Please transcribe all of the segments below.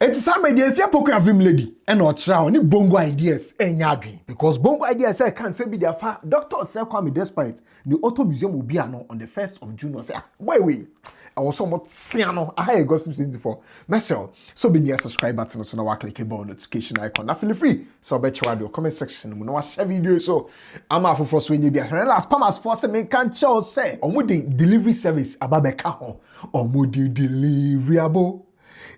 It's some idea Afia Pokua VimLady and not try ni bongo ideas enyadwen because bongo ideas I can't say be their fa doctor say kwame despite the auto museum will be on the 1st of June or say boy I was somewhat siano I gossip since for myself so be near subscribe button so now click the notification icon na feel free so bet you the comment section we no share video so I'm out for when you be last palmas for say me can show say omudi delivery service ababeka ho omudi deliverable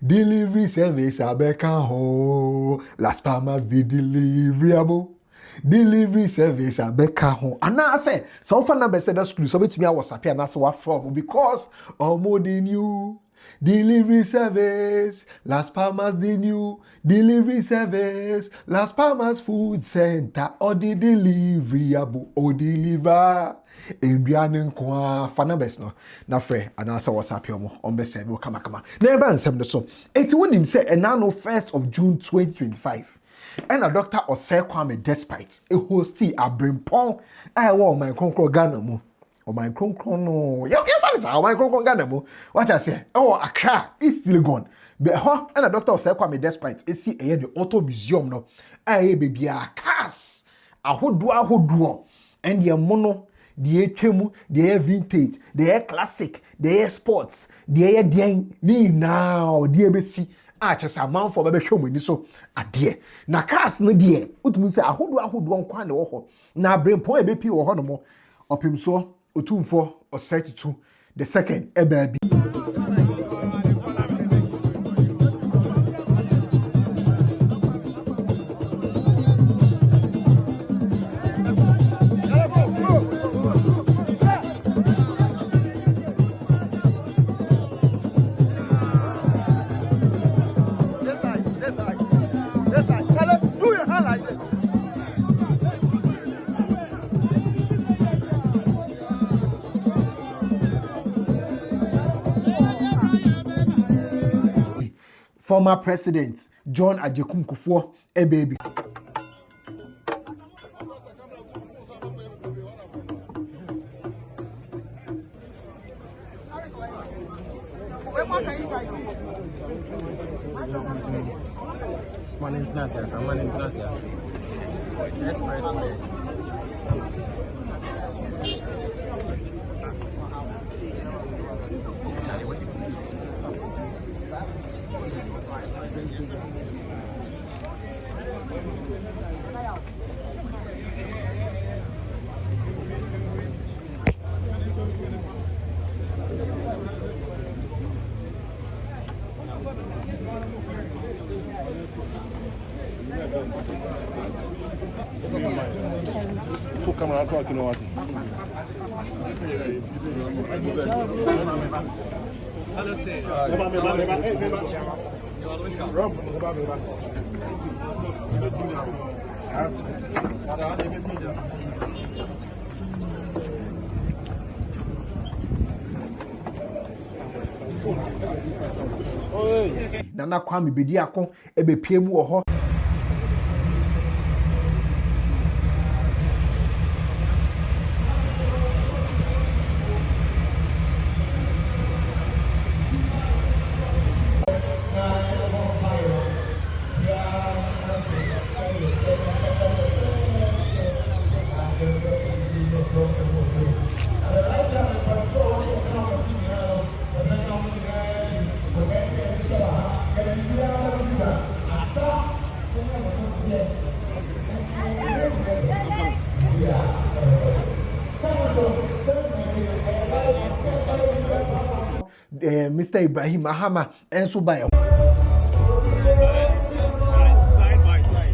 delivery service abeka ho Las Palmas be deliverable delivery service abeka ho and I say so far na be say that school so betimi WhatsApp and that's what from because the new delivery service Las Palmas the new delivery service Las Palmas food center or the deliverable or deliver Indian kwa fanabes no na frɛ anasa WhatsApp yo mo on be say we kama na eba nsɛm no so eti wonim say enano 1st of June 2025 and a doctor or say kwame despite a hosti a brimpon I wa my konkro Ghana mu o my konkro no ya fa say o my konkro Ghana mu what I say oh Accra is still gone but ho and a doctor or say kwame despite e see the auto museum no I baby a cars ahodo and the mono the chemu, the vintage, the classic, the sports, the dian ni now, the ABC. Just a man for baby show me so a dear. Na cars no dear. Utmu say ahodo on kwan wo na brain point be pi wo ho no mo. Opim so otumfo or 32 the second e baby. Former President John Ajekun Kufuor, a baby. Camera talking about it. Hello, say. Nana kwame bedi akon ebe piemu wo ho Mr. Ibrahim Mahama and so by Side by side.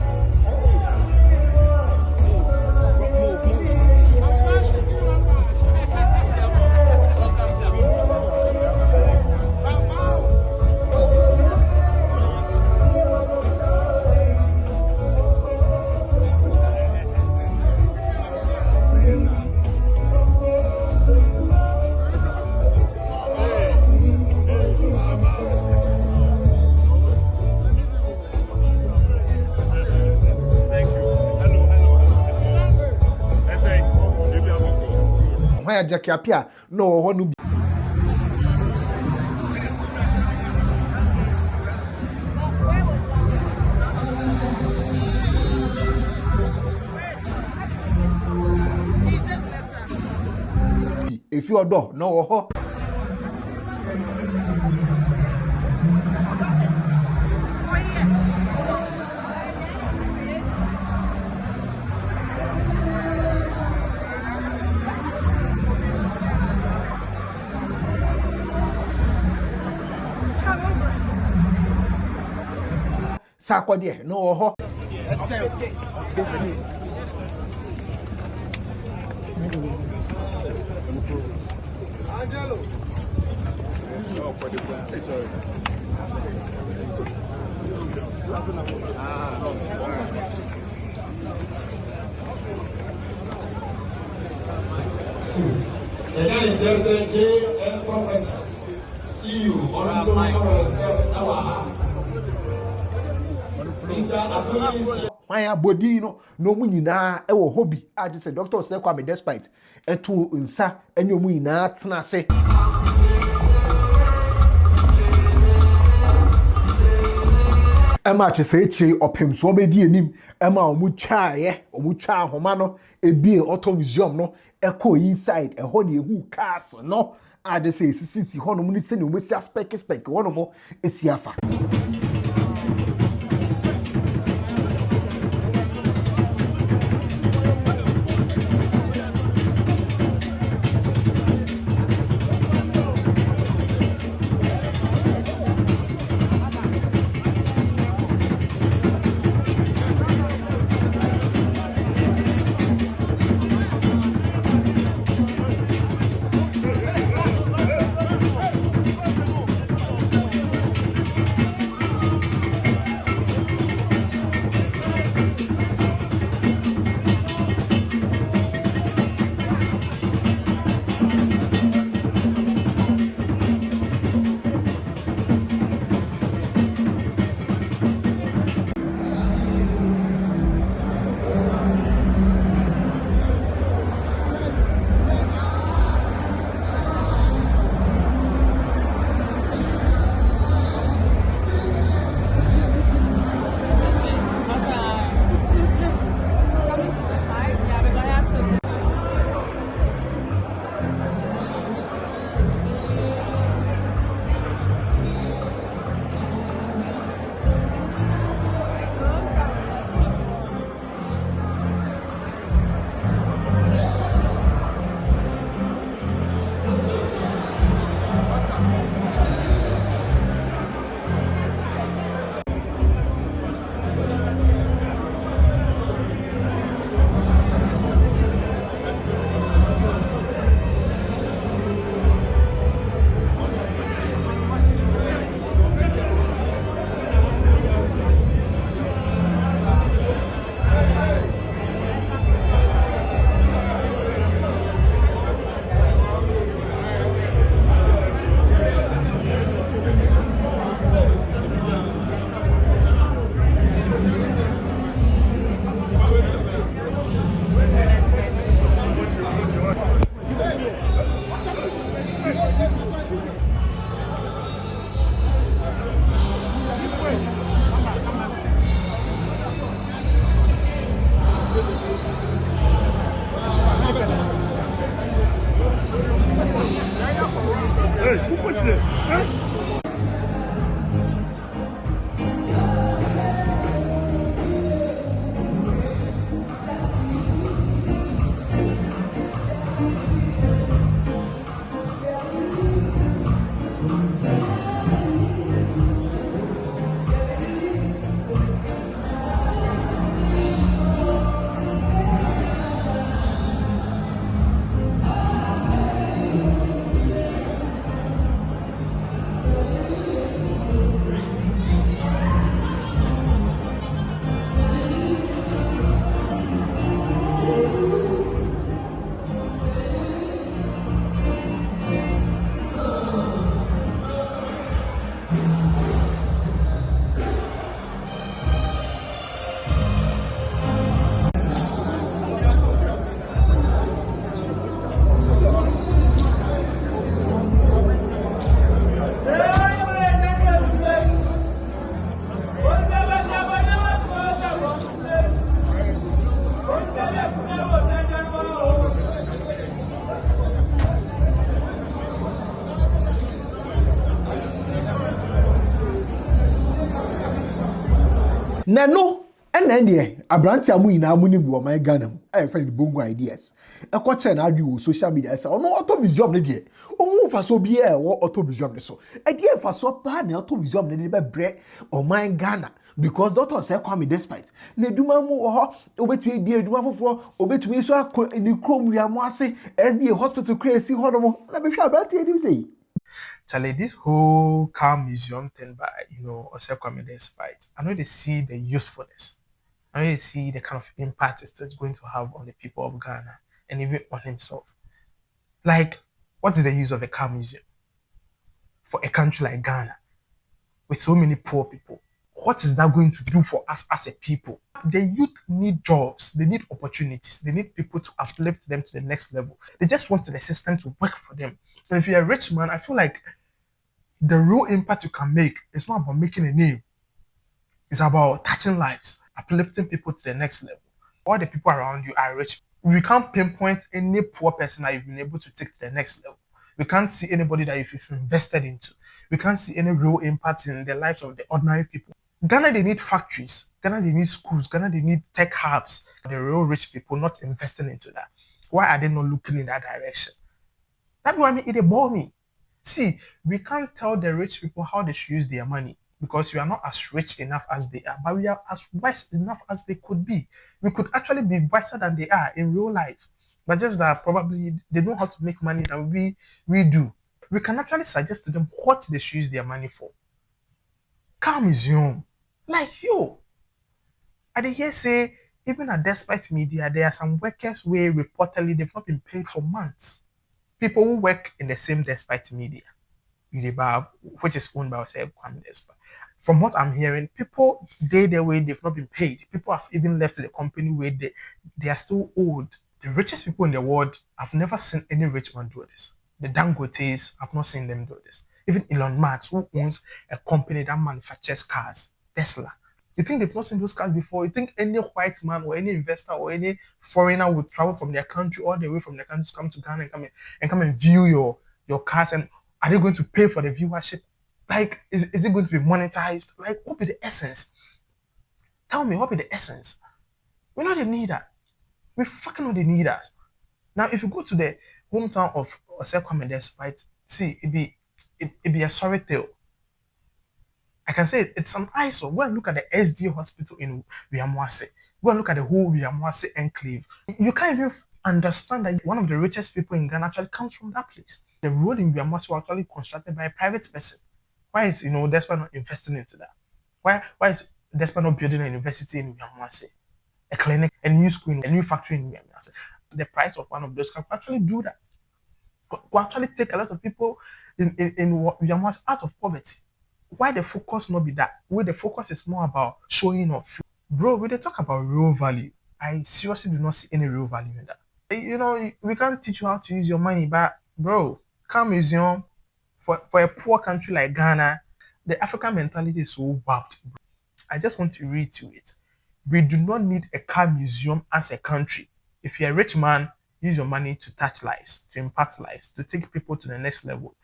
why Jackie appear no one. if you do no ho Sakode no ho Angelo. No, for the plan. Sorry. And then it tells JL Properties. See you on so Mr. Attribution. Why body no mu nyina e wo hobby a je say doctor say kwa me despite eto nsa enyo mu nyina tena se ema che say echi opem so obedi enim ema omu twa ahoma no ebie auto museum no eko inside ho na ehu cars no a je say sisi ho no mu ni se ne omesi spec ho no mo esi afa Nano, and then the Abrantia Muina Munim were my gun, I find Bongo ideas. A coach and argue social media, so no auto museum, lady. Oh, for so be a or auto museum, so. A dear for so bad, auto museum, lady by bread or my Ghana. Because Doctor say kwame despite. Ne duma mu ho obetue bia duma foforo obetue so akọ ni krom wi amase SDA hospital crazy ho no na be hwa about edim say. Charlie, this whole car museum thing by, Osekwame despite, I know they see the usefulness. I know they see the kind of impact it's going to have on the people of Ghana and even on himself. Like, what is the use of a car museum for a country like Ghana with so many poor people? What is that going to do for us as a people? The youth need jobs, they need opportunities, they need people to uplift them to the next level. They just want the system to work for them. So if you're a rich man, I feel like the real impact you can make is not about making a name. It's about touching lives, uplifting people to the next level. All the people around you are rich. We can't pinpoint any poor person that you've been able to take to the next level. We can't see anybody that you've invested into. We can't see any real impact in the lives of the ordinary people. Ghana, they need factories. Ghana, they need schools. Ghana, they need tech hubs. The real rich people not investing into that. Why are they not looking in that direction? That's why it bore me. See, we can't tell the rich people how they should use their money because we are not as rich enough as they are, but we are as wise enough as they could be. We could actually be wiser than they are in real life, but just that probably they know how to make money than we do. We can actually suggest to them what they should use their money for. Car museum, like you. I did hear say, even at Despite Media, there are some workers where reportedly they've not been paid for months. People who work in the same Despite Media, which is owned by Kwame Despite. From what I'm hearing, people their way they've not been paid. People have even left the company where they are still owed. The richest people in the world, I've never seen any rich man do this. The Dangotes, I've not seen them do this. Even Elon Musk, who owns a company that manufactures cars, Tesla. You think they've not seen those cars before? You think any white man or any investor or any foreigner would travel from their country all the way from their country to come to Ghana and come and view your cars? And are they going to pay for the viewership? Like, is it going to be monetized? Like, what be the essence? Tell me, what be the essence? We know they need that. We fucking know they need us. Now, if you go to the hometown of Osekwame Despite, see, it be a sorry tale. I can say it's an eyesore. Go and look at the SDA hospital in Wiamwase. Go and look at the whole Wiamwase enclave. You can't even understand that one of the richest people in Ghana actually comes from that place. The road in Wiamwase was actually constructed by a private person. Why is Despite not investing into that? Why is Despite not building a university in Wiamwase, a clinic, a new school, a new factory in Wiamwase? The price of one of those can actually do that. Will actually take a lot of people in Wiamwase out of poverty. Why the focus not be that? Where the focus is more about showing off. Bro, when they talk about real value, I seriously do not see any real value in that. We can't teach you how to use your money, but bro, car museum for a poor country like Ghana, the African mentality is so warped. I just want to reiterate. We do not need a car museum as a country. If you're a rich man, use your money to touch lives, to impact lives, to take people to the next level.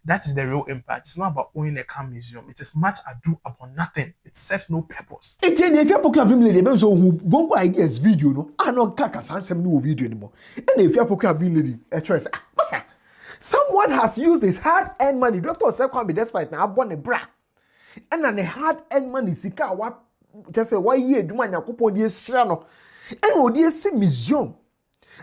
That is the real impact. It's not about owning a car museum. It is much ado about nothing. It serves no purpose. It's the Afia Pokua VimLady. So who Bongo ideas video no? I no kaka sansem no video anymore. And the Afia Pokua VimLady, a choice. Masa, someone has used his hard-earned money. Doctor said Kwame Despite now born a bra. And then the hard-earned money sika what just say why year do man yakopo die shira no. And we dey see museum.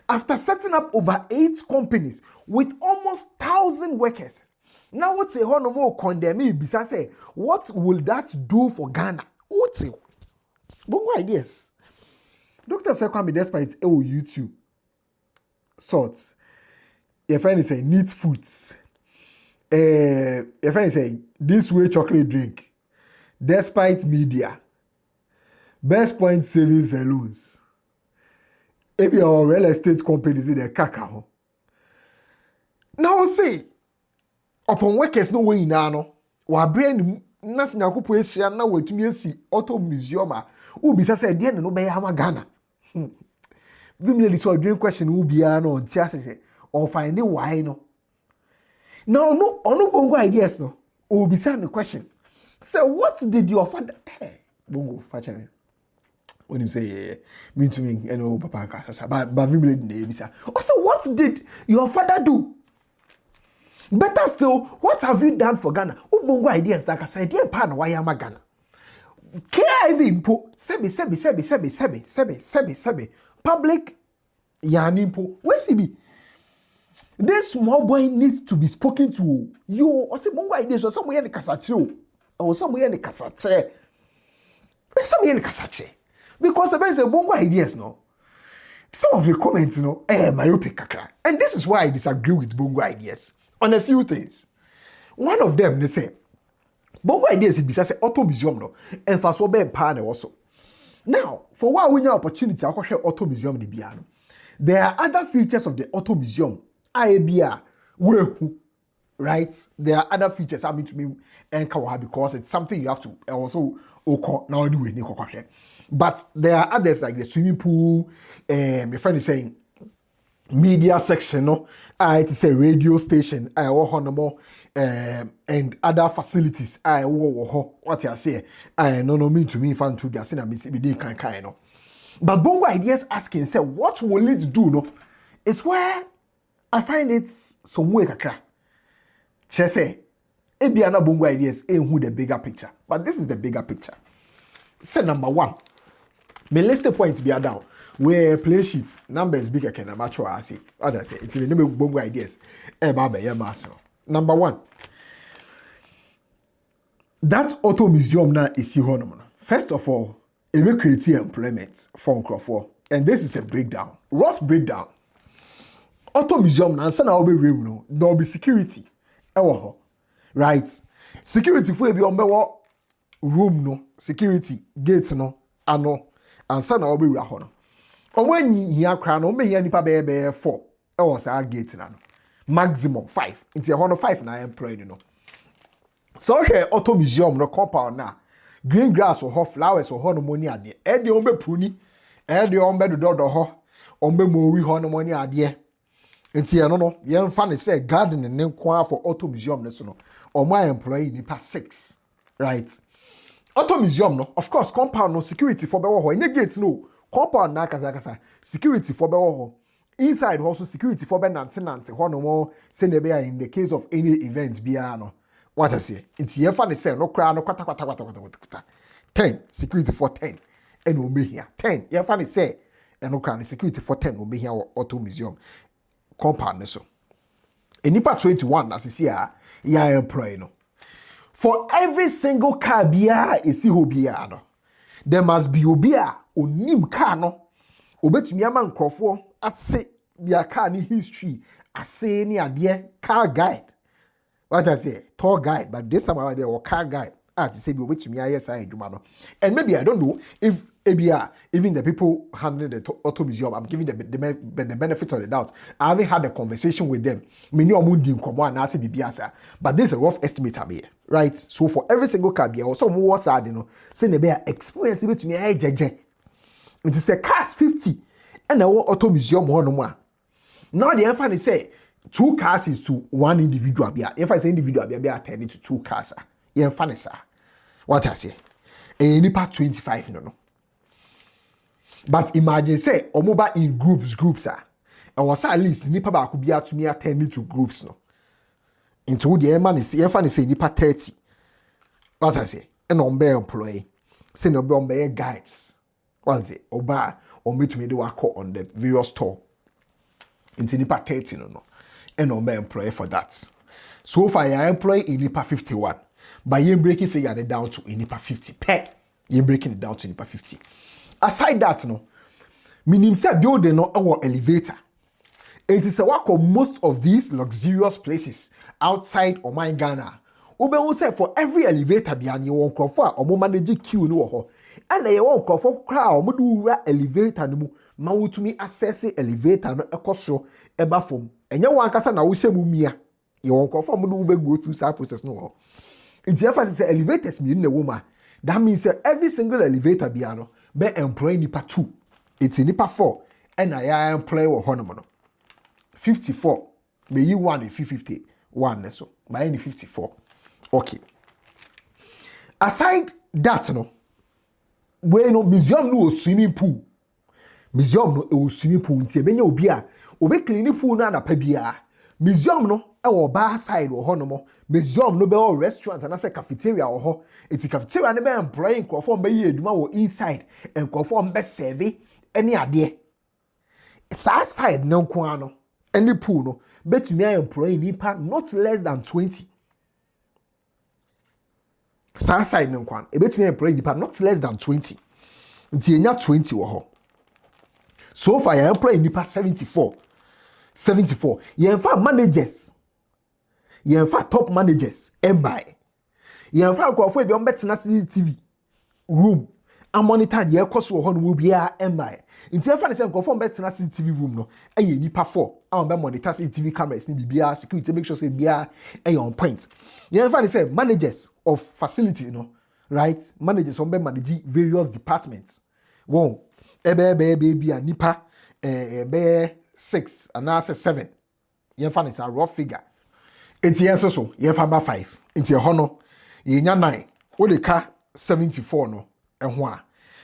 After setting up over 8 companies with almost 1,000 workers. Now what's a no more condemn me bisa say what will that do for Ghana? What's it? Bongo ideas. Doctor say Kwame Despite YouTube. Sorts. Your friend is saying neat foods. Your friend is saying this way chocolate drink. Despite Media. Best Point Savings and Loans. If your real estate companies in the cacao. Now see. Upon workers no way na no wa brain nas nyakopo ehia na watumi asi auto museum a ubisa say de no be ya ma Ghana VimLady so dream question ubia no ntia say or find the why no now no ono Bongo ideas no ubisa the question say what did your father Bongo, fache. When you say, me to me, you know, Papa Kasa, but VimLady Nebisa. Also, what did your father do? Better still, what have you done for Ghana? Bongo ideas like I said, dear pan, why am I Ghana? KIV impo, sebi. Public yani impo. Where's he be? This small boy needs to be spoken to. You, or say Bongo ideas, or somewhere in the Kasacho, or somewhere in the Kasache. Somewhere in the Kasache. Because the say Bongo ideas, no. Some of the comments, myopic kakra. And this is why I disagree with Bongo ideas on a few things. One of them, they say, Bongo ideas is say auto museum, no, and fast forward partner also. Now, for what we have opportunity, I share auto museum the piano. There are other features of the auto museum. IBR, right? There are other features I mean to me and because it's something you have to also now do it. But there are others like the swimming pool, my friend is saying media section, no, it's a radio station, and other facilities, what you say, no mean to me fan to the sin kind no. But Bongo ideas asking say, what will it do? No, it's where I find it some way kakra. She say, Ebiana Bongo ideas ain't who the bigger picture, but this is the bigger picture. Say number one. My list points be down where play sheets numbers bigger can match what I say. What I say, it's the name of Bongo ideas. Number one, that auto museum now is here. First of all, it will create employment for Crawford, and this is a breakdown, rough breakdown. Auto museum now, so now there will be security. Right? Security for be on room no, security gates no, ano. And son will be rahon. Or when you crown, or may any pabe 4. I was our gate now. Maximum 5. Into a 105 and I employ, you know. So here auto museum no compound now. Green grass or hot flowers or honey at the Eddie ombe puni, Eddie ombe the door ho, ombe mori honey at the Into no, young funny say garden and name choir for auto museum no, or my employee nipa 6. Right? Auto museum no, of course, compound no security for bewo. In the gates no, compound na kasa security for bewo. Inside also security for be nante ho no more send be in the case of any event bia no. What I say? It's here funny say no cry no kwata. 10 security for 10 and we be here. 10 here funny say and no cry security for 10 we be here auto museum compound so. Enipa 21 as you see ya employee no. For every single car bia esi ho bia no, there must be obia onim car no. Obetumi ama nkrofo ase bia car ni history ase ni ade car guide. What I say, tour guide, but this time around there or car guide. As say be obetumi ayesa adwuma no. And maybe I don't know if ABR, even the people handling the auto museum, I'm giving the benefit of the doubt. I haven't had a conversation with them. But this is a rough estimate I'm here, right? So for every single car, or some more sad, say they are experience to me. It is a cars 50 and a auto museum one. Now the FI say 2 cars is to 1 individual. If I say individual, be attending to 2 cars. What I say? Any part 25 no. But imagine say omoba in groups and was at least nipa ba could be to me attending to groups no. Into the man is say nipa 30. What I say? An ombe employee. Say no ombe guides. What is it? Oba or me to me do work on the various store. Into nipa 30 no. An ombe employee for that. So far I employ in nipa 51. But you breaking figure it down to nipa 50 per. You breaking it down to nipa 50. Aside that, no, meaning say building no our elevator. It is a work of most of these luxurious places outside of my Ghana. Ube say for every elevator behind you won't crowd or manage queue no ho. And they won't crowd crowd do elevator no ma to me access elevator no ekosro eba form. And you want kasa na wo shemu mia. You won't crowd do go through that process no. It's the say elevators me in the woman. That means every single elevator biano be employ nipa 2. It's nipa 4. And I employ wo hono 54. Be you 1 in 51 so. By any 54. Okay. Aside that no. Bueno, museum no swimming pool. Museum no swimming pool nti ebenya obi a obe clean pool na na pa bia. Museum no e bar side wo ho no mo. Museum no be restaurant and say cafeteria wo ho. Eti cafeteria ne be employing crofo mba yi eduma wo inside and crofo mba serve any ade. Sa side no kwa no any pool no betumi employ nipa not less than 20. Sa side no kwa e betumi employ nipa not less than 20. Nti enya 20 wo ho. So far you employ nipa 74. 74. You have managers. You have top managers. Embai. You have crofo be on betina CCTV room. And monitor the cost wo ho no be a embai. Nti efa ne say crofo betina CCTV room no eye nipa 4. And be monitor CCTV cameras ni bibia security make sure say bia on point. You efa ne say managers of facility, you know, right? Managers on be manage various departments. One baby a nipa be 6 and I say 7. You find it's a rough figure. It's yes so you find 5. It's your honor. You 9. What the car 74 no and why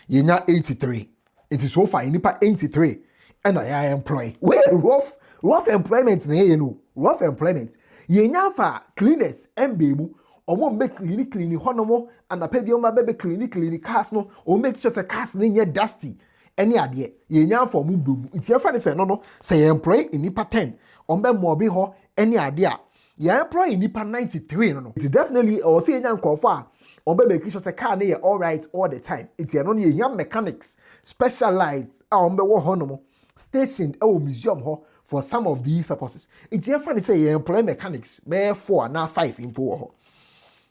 you 83. It is so far nipa 83 and I employ. Well, rough employment you know. Rough employment. You fa cleaners and baby. Or make clean honomo and a pay my baby clean cast no or make just a cast near dusty. Any idea? Ye nya for boom. It's your friend say no. Say employ in nipa 10. Ombe mobi ho any idea. Ye employ in nipa 93 no. It's definitely or say nya nkofa. Ombe make sure say car near all right all the time. It's your no ye mechanics specialized. Ombe wo honomo stationed museum ho for some of these purposes. It's your friend say ye employ mechanics. Be 4 na 5 in po.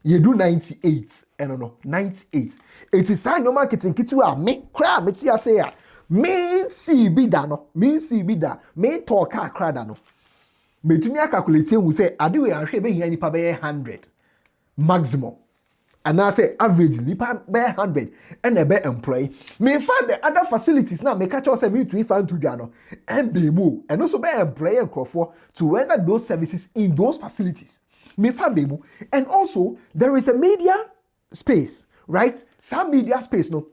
You do 98, no, 98. It is sign no marketing kitu a me cry me tia say ya. Me see bida no, me see bida, me talk cry da no. Me tumi calculate we say ade we ahwe be hia nipa be 100 maximum. And I say average nipa be 100 and e be employee. Me find the other facilities now me catch us say me to find to dia no and be move and also be employee and crofo to render those services in those facilities. And also, there is a media space, right? Some media space, no.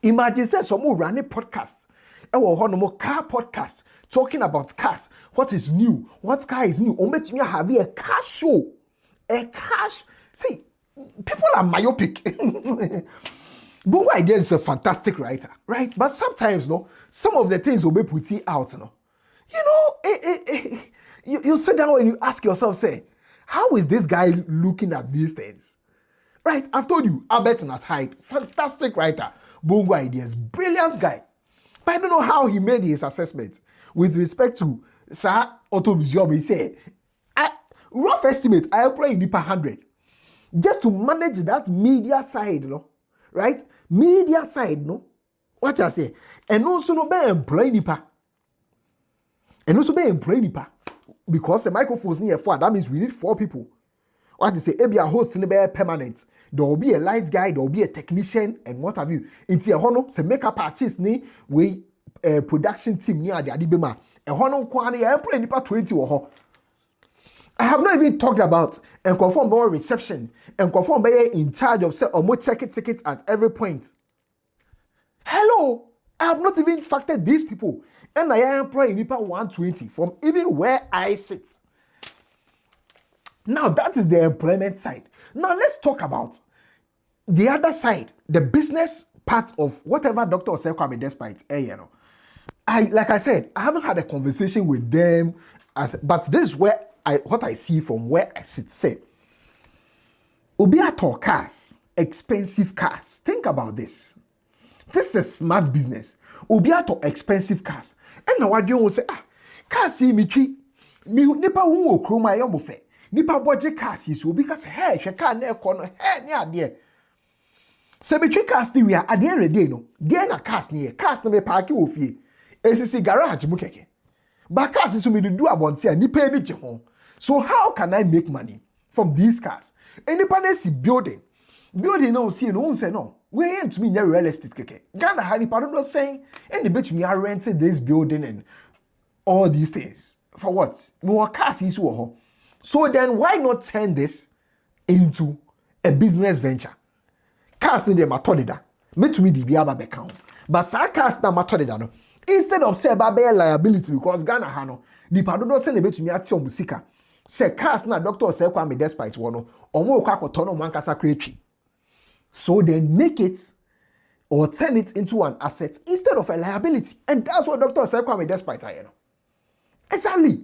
Imagine say some more running podcast. Car podcast talking about cars. What is new? What car is new? Ometimi have a car show. A cash. See, people are myopic. Bongo Idea is a fantastic writer, right? But sometimes, no, some of the things will be put out, no. You know, you sit down and you ask yourself, say, how is this guy looking at these things? Right, I've told you, Albert Nathide, fantastic writer, Bongo Ideas, brilliant guy. But I don't know how he made his assessment with respect to Sir Auto Museum. He said, rough estimate, I employ Nipa 100 just to manage that media side, no, right? Media side, no. What I say, and also no be employ Nipa, and also be employ Nipa. Because the microphone's near 4, that means we need 4 people. What you say, be a host in the permanent. There will be a light guy, there will be a technician, and what have you. It's a hono, se makeup artist ni we production team near the Adibema. A hono kwani airplane nipa 20 or I have not even talked about and confirm more reception and confirm by in charge of say or more check tickets at every point. Hello, I have not even factored these people. And I employ Nipa 120 from even where I sit. Now that is the employment side. Now let's talk about the other side, the business part of whatever Dr. Osekwame despite. Like I said, I haven't had a conversation with them, but this is where what I see from where I sit. Say, Obiato cars, expensive cars. Think about this. This is a smart business. Obiato expensive cars. And now what you will say, cars see me nipa wo kroma ye mo fe. Nipa boje cars is because hey, she car na ekono, hey ne ade. Se me cars ni we are ade ready no. Dey na cars ni me park wo fie. Esisi garage mu keke. But cars is me do abonte nipa ni je ho. So how can I make money from these cars? Nipa na si building no see no say no. We ain't to me real estate keke. Ghana had the part saying, and the bet me I rented this building and all these things. For what? More cars is so then why not turn this into a business venture? Cars in them are Me to me the biaba becount. But sarcas na matter no. Instead of say ba liability because Ghana hano, ni padodo se nebe to me ati musika. Say cars na doctor say kwa me despite wono, omo kwa kotono mankasa create. So then make it or turn it into an asset instead of a liability. And that's what Dr. Sekwame despite I know. Exactly.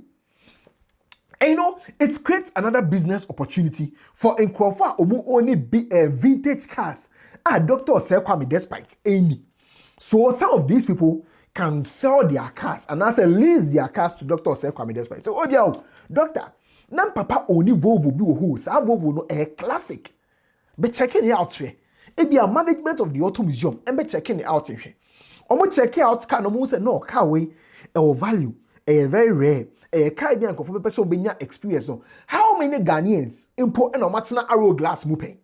And you know, it creates another business opportunity for Nkrofa Omu only be vintage cars. Dr. Sekwame despite any. So some of these people can sell their cars and as a lease their cars to Dr. Sekwame despite. So, oh dear, doctor, nan papa only Volvo be who sa Volvo no a classic. But checking it out here. It be a management of the auto museum and be checking it out here. Omo check it out can almost say no car way or value a very rare a Caribbean for person benya experience. No. How many Ghanaians import and matana arrow glass mupe?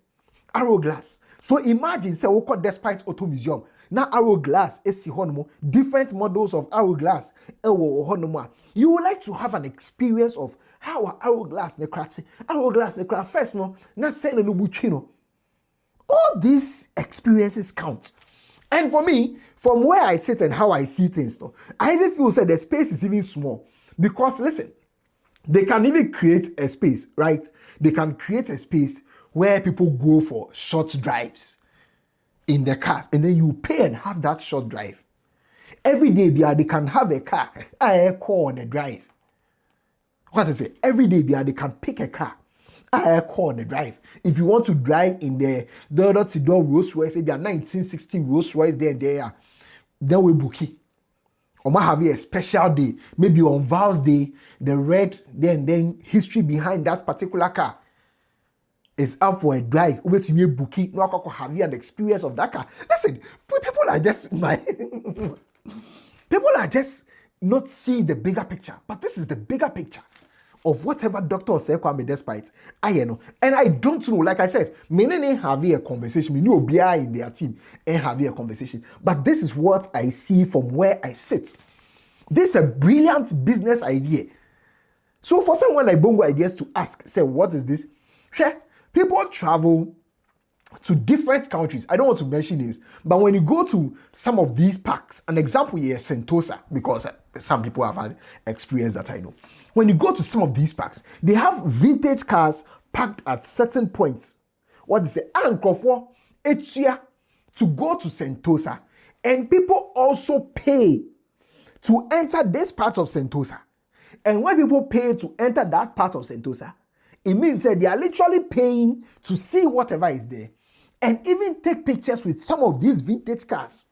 Arrow glass. So imagine say we call despite auto museum. Now arrow glass is different models of arrow glass. You would like to have an experience of how arrow glass ne craft first no na say no buchino. All these experiences count. And for me, from where I sit and how I see things, no, I even feel that the space is even small. Because listen, they can even create a space, right? They can create a space where people go for short drives in their cars. And then you pay and have that short drive. Every day, they can have a car, a call on a drive. What is it? Every day, they can pick a car. I call on the drive. If you want to drive in the door-to-door Rolls Royce, if they are 1960 Rolls Royce there, then we book it. Or might have a special day, maybe on Val's Day, the red, then history behind that particular car is up for a drive. Over to me book it. No, I have an experience of that car. Listen, people are just people are just not seeing the bigger picture, but this is the bigger picture of whatever Dr. Sekwame despite I know. And I don't know, like I said, many have a conversation, me know BI in their team and have a conversation. But this is what I see from where I sit. This is a brilliant business idea. So for someone like Bongo Ideas to ask, say, what is this? People travel to different countries. I don't want to mention names, but when you go to some of these parks, an example here is Sentosa, because some people have had experience that I know. When you go to some of these parks, they have vintage cars parked at certain points. What is it? Ankrofo, Etia, to go to Sentosa. And people also pay to enter this part of Sentosa. And when people pay to enter that part of Sentosa, it means that they are literally paying to see whatever is there and even take pictures with some of these vintage cars.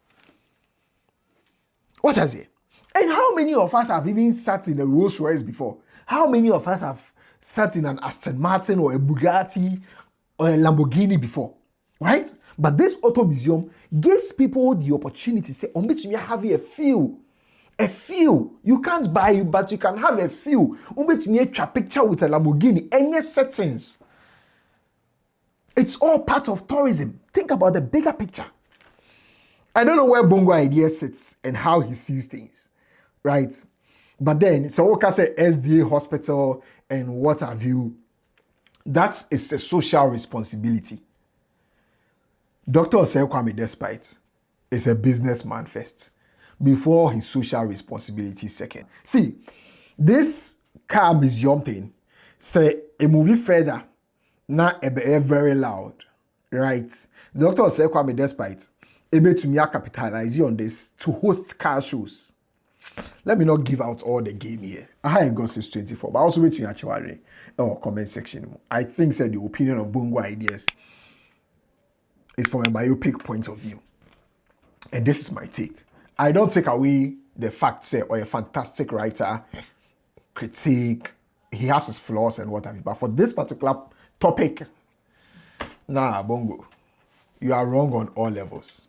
What is it? And how many of us have even sat in a Rolls Royce before? How many of us have sat in an Aston Martin or a Bugatti or a Lamborghini before? Right? But this auto museum gives people the opportunity to say, "Umbit me have a few. A few. You can't buy, but you can have a few. Umbit me a picture with a Lamborghini. Any settings. It's all part of tourism. Think about the bigger picture. I don't know where Bongo Idea sits and how he sees things. Right? But then, so what can say SDA hospital and what have you, that is a social responsibility. Dr. Sekwame despite is a businessman first, before his social responsibility second. See, this car museum thing, say a movie further, now a very loud, right? Dr. Sekwame despite able to me capitalize on this to host car shows. Let me not give out all the game here. I ain't got since 24, but also wait to actually or comment section. I think said the opinion of Bongo Ideas is from a myopic point of view. And this is my take. I don't take away the fact say or a fantastic writer, critique, he has his flaws and what have you. But for this particular topic, nah, Bongo, you are wrong on all levels.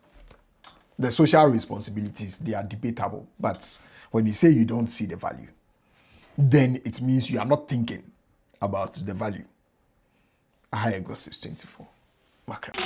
The social responsibilities, they are debatable. But when you say you don't see the value, then it means you are not thinking about the value. Ahaya Gossip 24. Magraheb.